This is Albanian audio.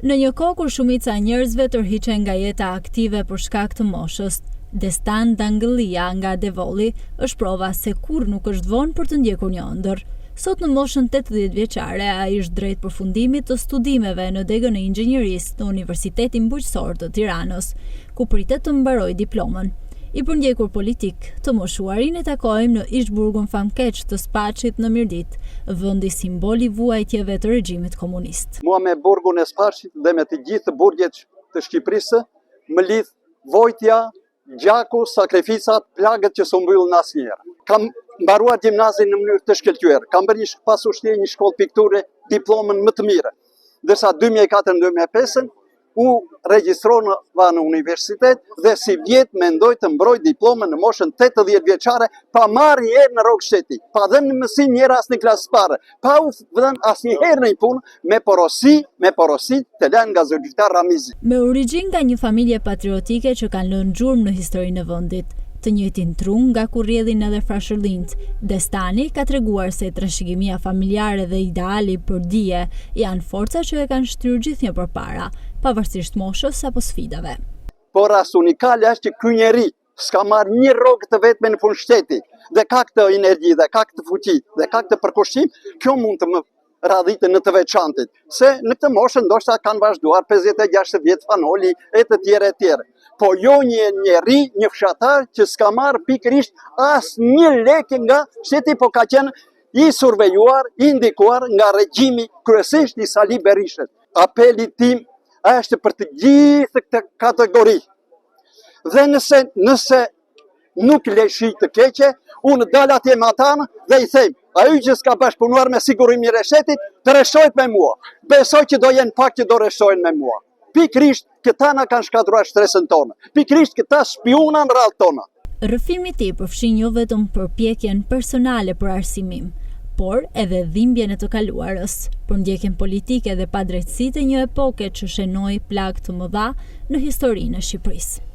Në një kohë kur shumica e njerëzve tërhiqen nga jeta aktive për shkak të moshës, Destan Dangëllia nga Devolli është prova se kur nuk është vonë për të ndjekur një ëndër. Sot në moshën 80 vjeçare, ai është drejt përfundimit të studimeve në degën e inxhinierisë në Universitetin Bujqësor të Tiranës, ku pritet të mbarojë diplomën. I përndjekur politik, të moshuarin e takojmë në Ishburgun famkeq të Spaçit në Mirdit, vendi simboli vuajtjeve të regjimit komunist. Mua me burgun e Spaçit dhe me të gjithë burgjet të Shqipërisë më lidh vojtja, gjaku, sakrificat, plagët që s'u mbyllën asnjëherë. Kam mbaruar gjimnazin në mënyrë të shkëlqyer. Kam bërë pas ushtrie një shkollë pikture, diplomën më të mirë. Ndërsa 2004-2005 u regjistrova në universitet dhe si vjet mendoj të mbroj diplomën në moshën 80 vjeçare pa marrë një herë në rrogë shteti, pa dhënë në mësim një rast në klasë parë, pa u dhënë asnjëherë në punë me porosi të lënë nga zyrtar Ramizi. Me origjinë nga një familje patriotike që kanë lënë gjurmë në historinë e vendit, të njëjtin trunë nga ku rrjedhin edhe frashërllinjt, Destani ka treguar se trashëgimia familjare dhe ideali për dije janë forca që e kanë shtyrë gjithnjë përpara, pavarësisht moshës apo sfidave. Por rast unikale është që ky njeri s'ka marrë një rrogë të vetme në punë shteti, dhe ka këtë energji, dhe ka këtë fuqi, dhe ka këtë përkushtim, kjo mund të më radhitë në të veçantit, se në këtë moshë ndoshta kanë vazhduar 56 vjet fanoli e të tjerë. Po jo një njeri, një fshatar që s'ka marrë pikërisht as një lekë nga shteti, po ka qenë i survejuar, i ndikuar nga regjimi kryesisht i Sali Berishës. Apeli tim është për të gjithë këtë kategori. Dhe nëse nuk leshi të keqe, unë dal atje me ata dhe i them, ai që s'ka bashkëpunuar me sigurimin e Reshetit, të rreshohet me mua. Besoj që do jenë pak që do rreshohen me mua. Pikërisht këta na kanë shkatruar stresën tonë. Pikërisht këta shpiuna në radhë tona. Rrëfimi i tij përfshin jo vetëm përpjekjen personale për arsimim, por edhe dhimbjen e të kaluarës, përndjekjen politike dhe padrejtësitë e një epoke që shenoi plagë të mëdha në historinë e Shqipërisë.